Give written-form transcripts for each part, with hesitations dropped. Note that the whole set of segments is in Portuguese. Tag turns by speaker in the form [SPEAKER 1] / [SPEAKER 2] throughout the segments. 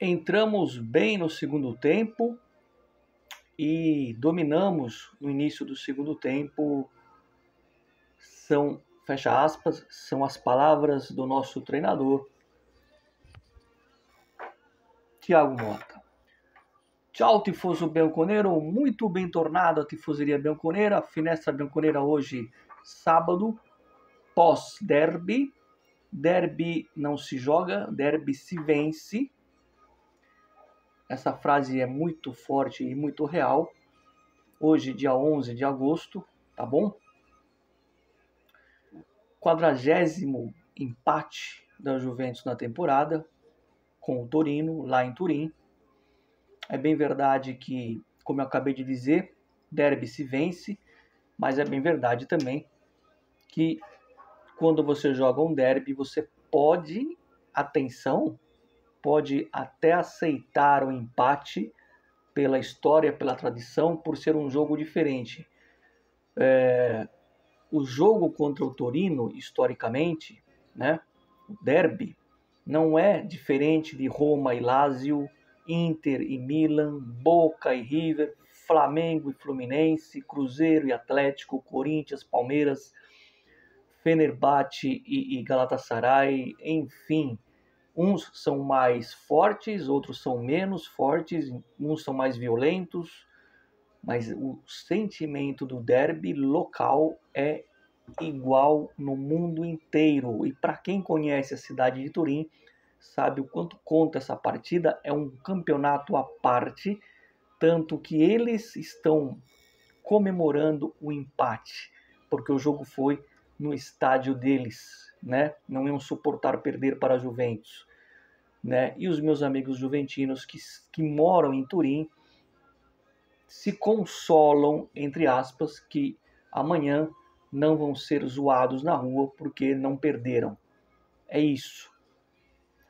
[SPEAKER 1] Entramos bem no segundo tempo e dominamos no início do segundo tempo. Fecha aspas, são as palavras do nosso treinador, Thiago Motta. Tchau, tifoso bianconeiro, muito bem tornado a tifoseria bianconeira, Finestra Bianconeira hoje, sábado, pós-derby. Derby não se joga, derby se vence. Essa frase é muito forte e muito real. Hoje, dia 11 de agosto, tá bom? 40º empate da Juventus na temporada, com o Torino, lá em Turim. É bem verdade que, como eu acabei de dizer, derby se vence, mas é bem verdade também que quando você joga um derby, você pode, atenção, pode até aceitar o empate pela história, pela tradição, por ser um jogo diferente. O jogo contra o Torino, historicamente, né, o derby, não é diferente de Roma e Lazio, Inter e Milan, Boca e River, Flamengo e Fluminense, Cruzeiro e Atlético, Corinthians, Palmeiras, Fenerbahçe e Galatasaray, enfim. Uns são mais fortes, outros são menos fortes, uns são mais violentos, mas o sentimento do derby local é igual no mundo inteiro. E para quem conhece a cidade de Turim, sabe o quanto conta essa partida. É um campeonato à parte, tanto que eles estão comemorando o empate, porque o jogo foi no estádio deles, né? Não iam suportar perder para a Juventus, né? E os meus amigos juventinos que moram em Turim se consolam, entre aspas, que amanhã não vão ser zoados na rua porque não perderam. É isso.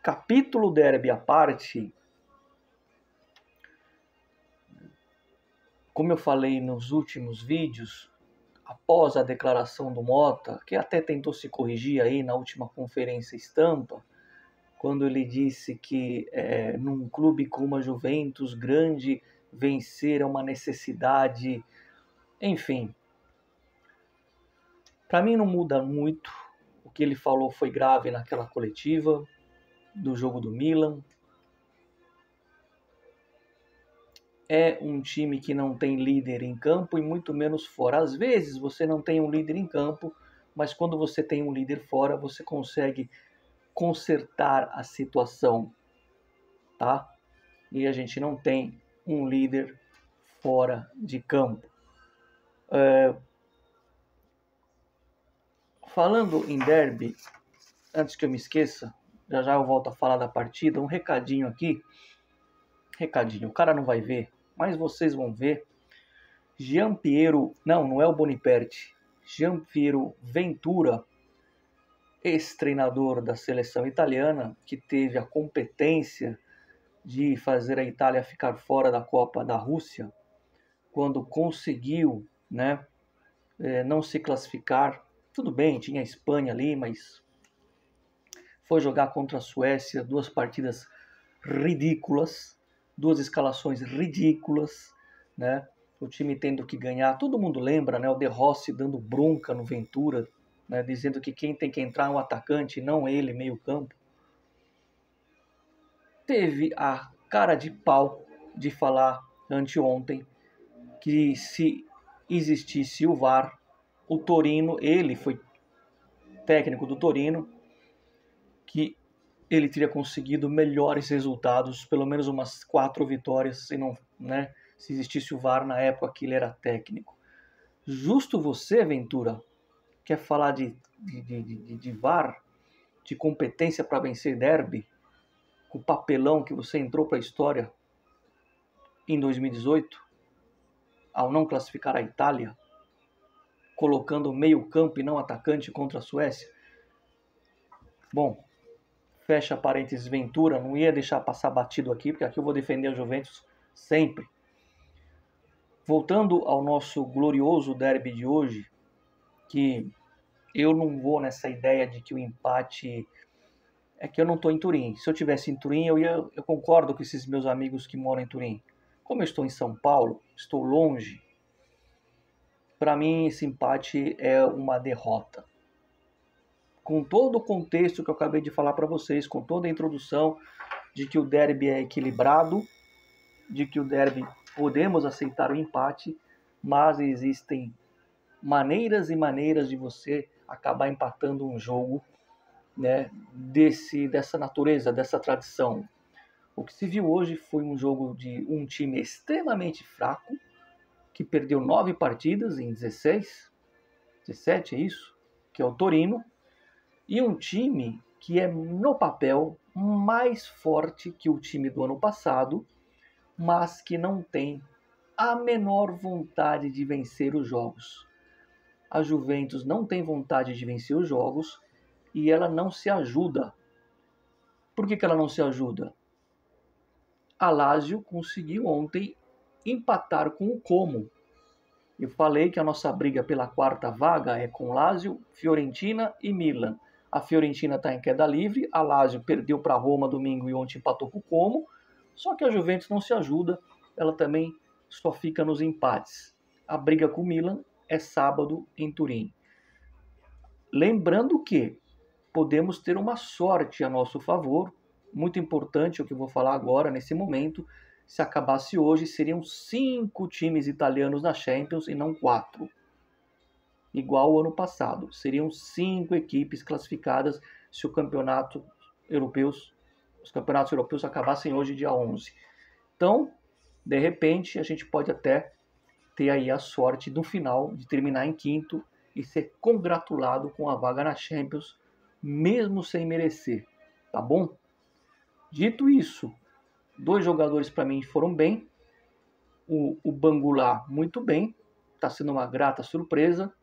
[SPEAKER 1] Capítulo derby à parte, como eu falei nos últimos vídeos, após a declaração do Motta, que até tentou se corrigir aí na última conferência estampa, quando ele disse que num clube como a Juventus grande, vencer é uma necessidade, enfim. Para mim não muda muito. O que ele falou foi grave naquela coletiva do jogo do Milan. É um time que não tem líder em campo e muito menos fora. Às vezes você não tem um líder em campo, mas quando você tem um líder fora, você consegue consertar a situação, tá? E a gente não tem um líder fora de campo. Falando em derby, antes que eu me esqueça, já eu volto a falar da partida, um recadinho aqui. Recadinho, o cara não vai ver, mas vocês vão ver. Gianpiero, não é o Boniperti, Gianpiero Ventura, ex-treinador da seleção italiana, que teve a competência de fazer a Itália ficar fora da Copa da Rússia, quando conseguiu, né, não se classificar. Tudo bem, tinha a Espanha ali, mas foi jogar contra a Suécia, 2 partidas ridículas, 2 escalações ridículas, né? O time tendo que ganhar. Todo mundo lembra, né? O De Rossi dando bronca no Ventura, né? Dizendo que quem tem que entrar é um atacante, não ele, meio campo. Teve a cara de pau de falar anteontem que se existisse o VAR, o Torino, ele foi técnico do Torino, que ele teria conseguido melhores resultados, pelo menos umas 4 vitórias, se não, né, se existisse o VAR na época que ele era técnico. Justo você, Ventura, quer falar de VAR, de competência para vencer derby, com o papelão que você entrou para a história em 2018, ao não classificar a Itália, colocando meio campo e não atacante contra a Suécia? Bom, fecha parênteses, Ventura, não ia deixar passar batido aqui, porque aqui eu vou defender a Juventus sempre. Voltando ao nosso glorioso derby de hoje, que eu não vou nessa ideia de que o empate é que eu não estou em Turim. Se eu tivesse em Turim, eu concordo com esses meus amigos que moram em Turim. Como eu estou em São Paulo, estou longe, para mim esse empate é uma derrota. Com todo o contexto que eu acabei de falar para vocês, com toda a introdução de que o derby é equilibrado, de que o derby podemos aceitar o empate, mas existem maneiras e maneiras de você acabar empatando um jogo, né, dessa natureza, dessa tradição. O que se viu hoje foi um jogo de um time extremamente fraco, que perdeu 9 partidas em 16, 17 é isso, que é o Torino, e um time que é, no papel, mais forte que o time do ano passado, mas que não tem a menor vontade de vencer os jogos. A Juventus não tem vontade de vencer os jogos e ela não se ajuda. Por que ela não se ajuda? A Lazio conseguiu ontem empatar com o Como. Eu falei que a nossa briga pela quarta vaga é com Lazio, Fiorentina e Milan. A Fiorentina está em queda livre, a Lazio perdeu para a Roma domingo e ontem empatou com o Como, só que a Juventus não se ajuda, ela também só fica nos empates. A briga com o Milan é sábado em Turim. Lembrando que podemos ter uma sorte a nosso favor, muito importante o que eu vou falar agora, nesse momento. Se acabasse hoje, seriam 5 times italianos na Champions e não 4. Igual ao ano passado. Seriam 5 equipes classificadas se os campeonatos europeus acabassem hoje, dia 11. Então, de repente, a gente pode até ter aí a sorte, no final, de terminar em quinto e ser congratulado com a vaga na Champions, mesmo sem merecer. Tá bom? Dito isso, 2 jogadores para mim foram bem. O Bangulá, muito bem. Está sendo uma grata surpresa.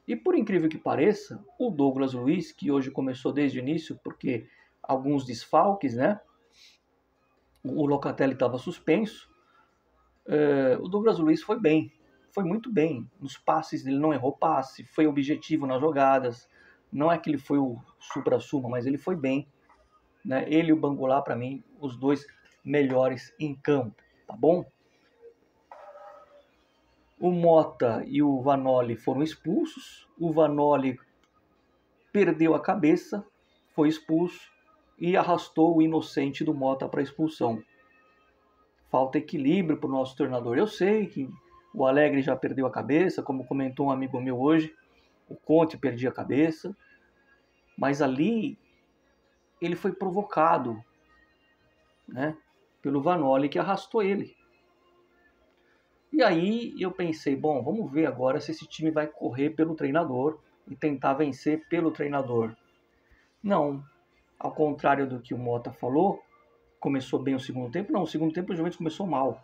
[SPEAKER 1] E por incrível que pareça, o Douglas Luiz, que hoje começou desde o início, porque alguns desfalques, né? O Locatelli estava suspenso. O Douglas Luiz foi bem. Foi muito bem. Nos passes ele não errou passe, foi objetivo nas jogadas. Não é que ele foi o supra-sumo, mas ele foi bem. Né? Ele e o Bangulá, para mim, os 2 melhores em campo, tá bom? O Mota e o Vanoli foram expulsos. O Vanoli perdeu a cabeça, foi expulso e arrastou o inocente do Mota para a expulsão. Falta equilíbrio para o nosso treinador. Eu sei que o Alegre já perdeu a cabeça, como comentou um amigo meu hoje. O Conte perdia a cabeça. Mas ali ele foi provocado, né, pelo Vanoli, que arrastou ele. E aí eu pensei, bom, vamos ver agora se esse time vai correr pelo treinador e tentar vencer pelo treinador. Não, ao contrário do que o Mota falou, começou bem o segundo tempo. Não, o segundo tempo a Juventus começou mal.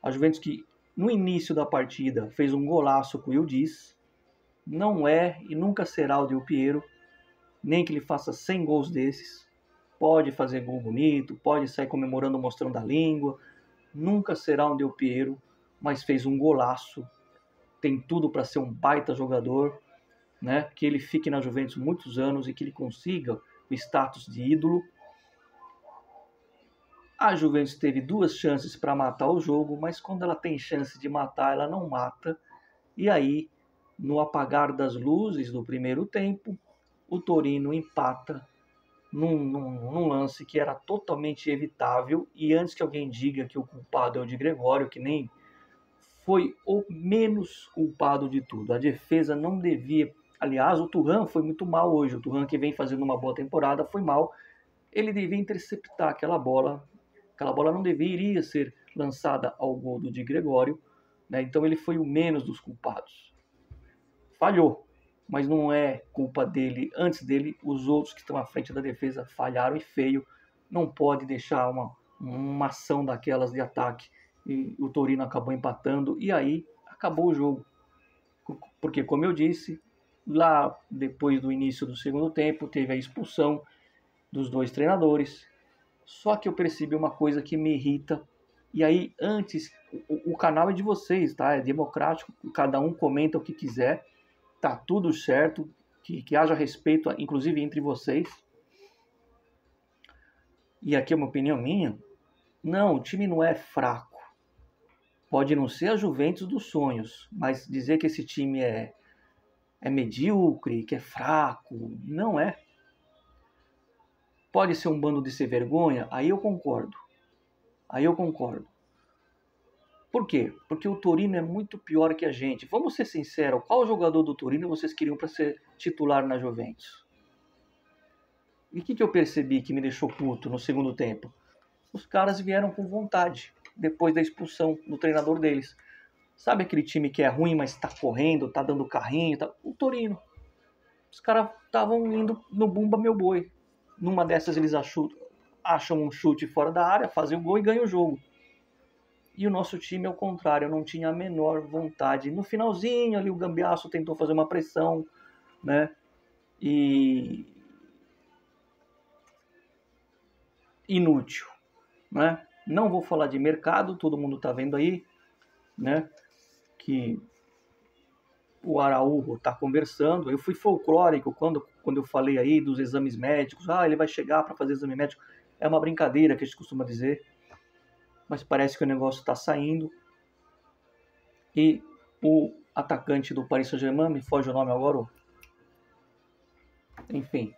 [SPEAKER 1] A Juventus que no início da partida fez um golaço com o Yildiz, não é e nunca será o Del Piero, nem que ele faça 100 gols desses. Pode fazer gol bonito, pode sair comemorando, mostrando a língua, nunca será um Del Piero, mas fez um golaço, tem tudo para ser um baita jogador, né? Que ele fique na Juventus muitos anos e que ele consiga o status de ídolo. A Juventus teve 2 chances para matar o jogo, mas quando ela tem chance de matar, ela não mata. E aí, no apagar das luzes do primeiro tempo, o Torino empata num lance que era totalmente evitável. E antes que alguém diga que o culpado é o Di Gregório, que nem foi o menos culpado de tudo. A defesa não devia... Aliás, o Thuram foi muito mal hoje. O Thuram, que vem fazendo uma boa temporada, foi mal. Ele devia interceptar aquela bola. Aquela bola não deveria ser lançada ao gol do Di Gregório, né? Então ele foi o menos dos culpados. Falhou, mas não é culpa dele. Antes dele, os outros que estão à frente da defesa falharam e feio. Não pode deixar uma ação daquelas de ataque. E o Torino acabou empatando e aí acabou o jogo. Porque, como eu disse, lá depois do início do segundo tempo, teve a expulsão dos 2 treinadores. Só que eu percebi uma coisa que me irrita. E aí, antes, o canal é de vocês, tá? É democrático, cada um comenta o que quiser. Tá tudo certo, que haja respeito, inclusive entre vocês. e aqui é uma opinião minha, não, o time não é fraco. Pode não ser a Juventus dos sonhos, mas dizer que esse time é medíocre, que é fraco, não é. Pode ser um bando de sem vergonha? Aí eu concordo. Aí eu concordo. Por quê? Porque o Torino é muito pior que a gente. Vamos ser sinceros, qual jogador do Torino vocês queriam para ser titular na Juventus? E o que eu percebi que me deixou puto no segundo tempo? Os caras vieram com vontade, depois da expulsão do treinador deles. Sabe aquele time que é ruim, mas tá correndo, tá dando carrinho? Tá... O Torino. Os caras estavam indo no bumba meu boi. Numa dessas eles acham um chute fora da área, fazem o gol e ganham o jogo. E o nosso time, ao contrário, não tinha a menor vontade. No finalzinho ali o Gambiasso tentou fazer uma pressão, né? E inútil, né? Não vou falar de mercado, todo mundo tá vendo aí, né? Que o Araújo está conversando. Eu fui folclórico quando eu falei aí dos exames médicos. Ah, ele vai chegar para fazer exame médico. É uma brincadeira que a gente costuma dizer. Mas parece que o negócio está saindo. E o atacante do Paris Saint-Germain, me foge o nome agora. Enfim.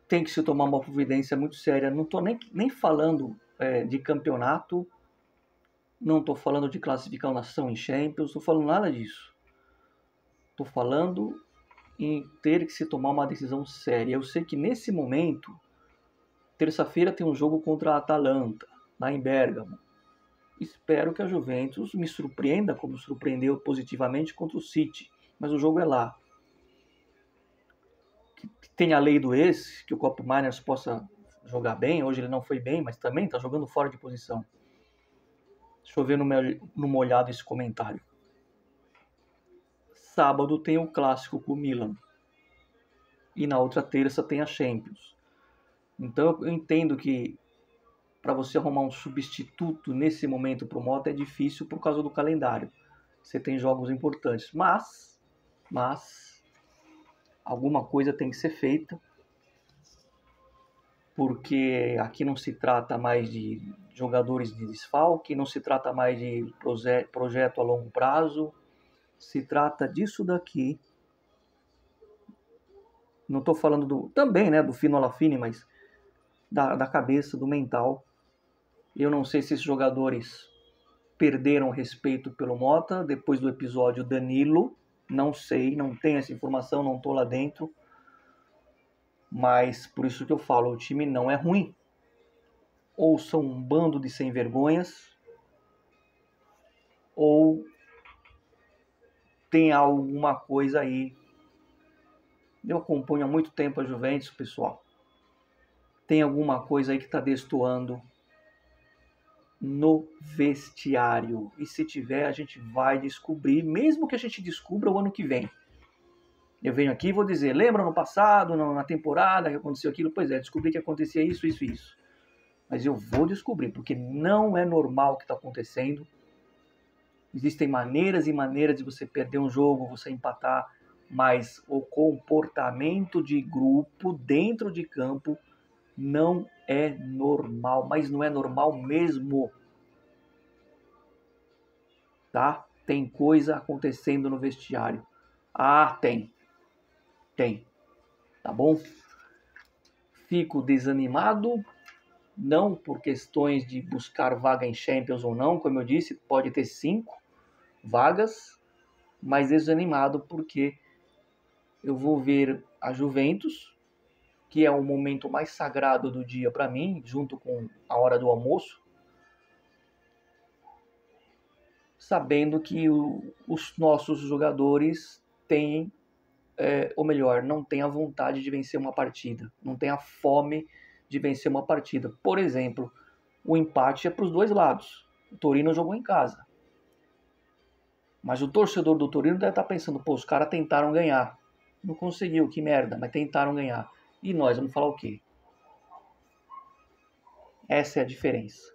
[SPEAKER 1] Tem que se tomar uma providência muito séria. Não estou nem falando de campeonato. Não estou falando de classificação em Champions. Não estou falando nada disso. Estou falando em ter que se tomar uma decisão séria. Eu sei que nesse momento, terça-feira tem um jogo contra a Atalanta, lá em Bérgamo. Espero que a Juventus me surpreenda, como surpreendeu positivamente contra o City. Mas o jogo é lá. Tem a lei do ex, que o Kopp Miners possa jogar bem. Hoje ele não foi bem, mas também está jogando fora de posição. Deixa eu ver numa olhada esse comentário. Sábado tem o clássico com o Milan. E na outra terça tem a Champions. Então eu entendo que para você arrumar um substituto nesse momento para o Mota é difícil por causa do calendário. Você tem jogos importantes, mas alguma coisa tem que ser feita, porque aqui não se trata mais de jogadores de desfalque, não se trata mais de projeto a longo prazo, se trata disso daqui. Não estou falando também, né, do fino alla fine, mas da cabeça, do mental. Eu não sei se esses jogadores perderam respeito pelo Mota depois do episódio Danilo. Não sei, não tenho essa informação, não estou lá dentro. Mas por isso que eu falo, o time não é ruim. Ou são um bando de sem vergonhas, ou tem alguma coisa aí. Eu acompanho há muito tempo a Juventus, pessoal. Tem alguma coisa aí que está destoando no vestiário. E se tiver, a gente vai descobrir, mesmo que a gente descubra o ano que vem. Eu venho aqui e vou dizer, lembra no passado, na temporada que aconteceu aquilo? Pois é, descobri que acontecia isso, isso e isso. Mas eu vou descobrir, porque não é normal o que está acontecendo. Existem maneiras e maneiras de você perder um jogo, você empatar, mas o comportamento de grupo dentro de campo não é normal, mas não é normal mesmo. Tá? Tem coisa acontecendo no vestiário. Ah, tem. Tá bom? Fico desanimado, não por questões de buscar vaga em Champions ou não, como eu disse, pode ter 5 vagas, mas desanimado porque eu vou ver a Juventus, que é o momento mais sagrado do dia para mim, junto com a hora do almoço, sabendo que os nossos jogadores têm, ou melhor, não têm a vontade de vencer uma partida, não têm a fome de vencer uma partida. Por exemplo, o empate é para os dois lados. O Torino jogou em casa. Mas o torcedor do Torino deve estar pensando, pô, os caras tentaram ganhar. Não conseguiu, que merda, mas tentaram ganhar. E nós vamos falar o quê? Essa é a diferença.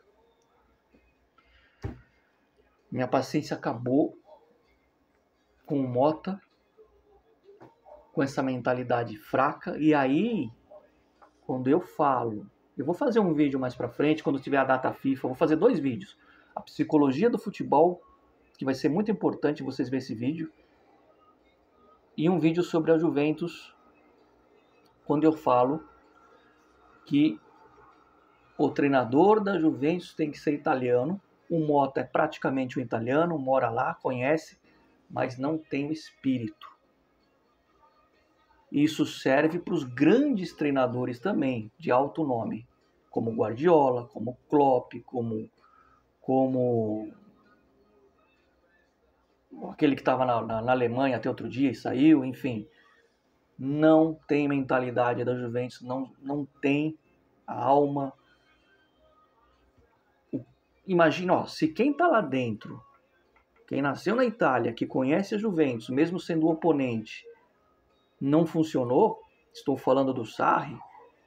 [SPEAKER 1] Minha paciência acabou. com o Mota, com essa mentalidade fraca. E aí, quando eu falo, eu vou fazer um vídeo mais pra frente, quando tiver a data FIFA, eu vou fazer 2 vídeos. A psicologia do futebol, que vai ser muito importante vocês verem esse vídeo, e um vídeo sobre a Juventus, quando eu falo que o treinador da Juventus tem que ser italiano. O Mota é praticamente um italiano, mora lá, conhece, mas não tem o espírito. Isso serve para os grandes treinadores também, de alto nome, como Guardiola, como Klopp, como aquele que estava na Alemanha até outro dia e saiu, enfim. Não tem mentalidade da Juventus, não tem a alma. Imagina, ó, se quem está lá dentro, quem nasceu na Itália, que conhece a Juventus, mesmo sendo o oponente, não funcionou, estou falando do Sarri,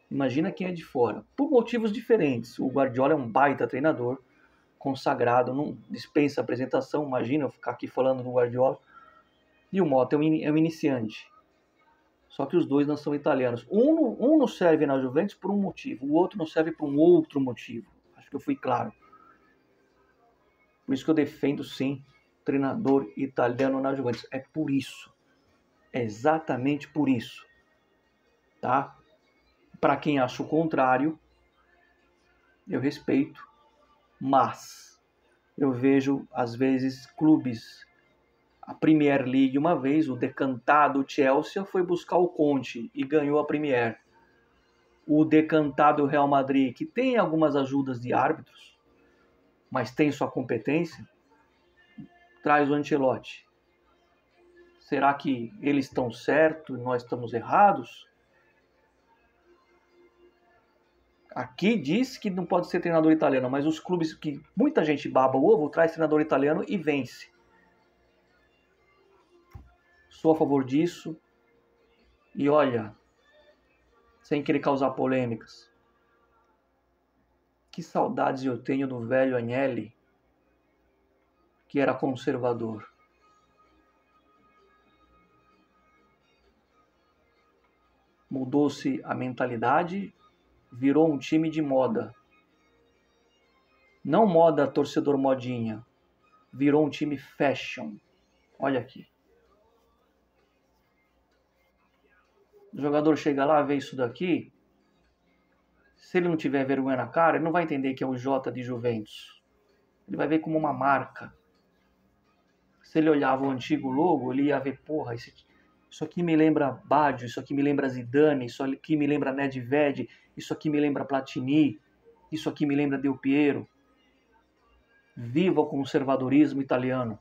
[SPEAKER 1] imagina quem é de fora. Por motivos diferentes. O Guardiola é um baita treinador, consagrado, não dispensa apresentação, imagina eu ficar aqui falando do Guardiola. E o Mota é um iniciante. Só que os dois não são italianos. Um não serve na Juventus por um motivo, o outro não serve por um outro motivo. Acho que eu fui claro. Por isso que eu defendo, sim, treinador italiano na Juventus. É por isso. É exatamente por isso. Tá? Para quem acha o contrário, eu respeito. Mas eu vejo, às vezes, clubes. A Premier League, uma vez, o decantado Chelsea foi buscar o Conte e ganhou a Premier. O decantado Real Madrid, que tem algumas ajudas de árbitros, mas tem sua competência, traz o Ancelotti. Será que eles estão certos e nós estamos errados? Aqui diz que não pode ser treinador italiano, mas os clubes que muita gente baba o ovo, traz treinador italiano e vence. Sou a favor disso. E olha, sem querer causar polêmicas, que saudades eu tenho do velho Agnelli, que era conservador. Mudou-se a mentalidade, virou um time de moda. Não moda torcedor modinha, virou um time fashion. Olha aqui. O jogador chega lá, vê isso daqui, se ele não tiver vergonha na cara, ele não vai entender que é o J de Juventus. Ele vai ver como uma marca. Se ele olhava o antigo logo, ele ia ver, porra, isso aqui me lembra Baggio, isso aqui me lembra Zidane, isso aqui me lembra Nedved, isso aqui me lembra Platini, isso aqui me lembra Del Piero. Viva o conservadorismo italiano.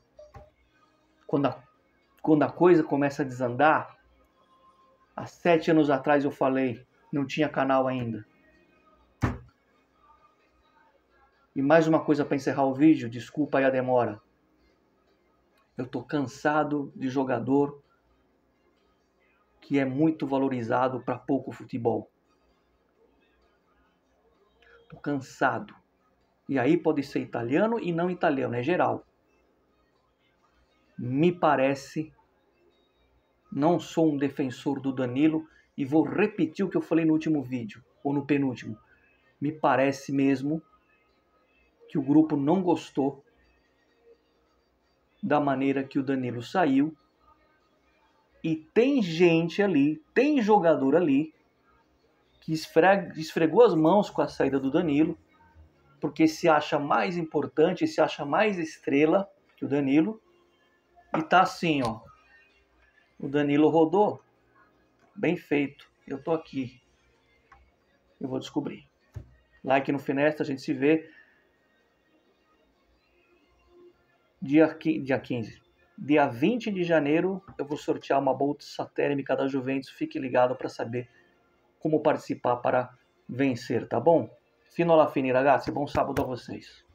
[SPEAKER 1] Quando a coisa começa a desandar, há 7 anos atrás eu falei, não tinha canal ainda. E mais uma coisa para encerrar o vídeo, desculpa aí a demora. Eu tô cansado de jogador que é muito valorizado para pouco futebol. Tô cansado. E aí pode ser italiano e não italiano, é geral. Me parece, não sou um defensor do Danilo e vou repetir o que eu falei no último vídeo, ou no penúltimo. Me parece mesmo que o grupo não gostou da maneira que o Danilo saiu. E tem gente ali, tem jogador ali, que esfregou as mãos com a saída do Danilo, porque se acha mais importante, se acha mais estrela que o Danilo. E tá assim, ó. O Danilo rodou. Bem feito. Eu tô aqui. Eu vou descobrir. Like no Finestra, a gente se vê dia 15. Dia 20 de janeiro eu vou sortear uma bolsa térmica da Juventus. Fique ligado para saber como participar para vencer, tá bom? Fino alla fine, ragazzi. Bom sábado a vocês.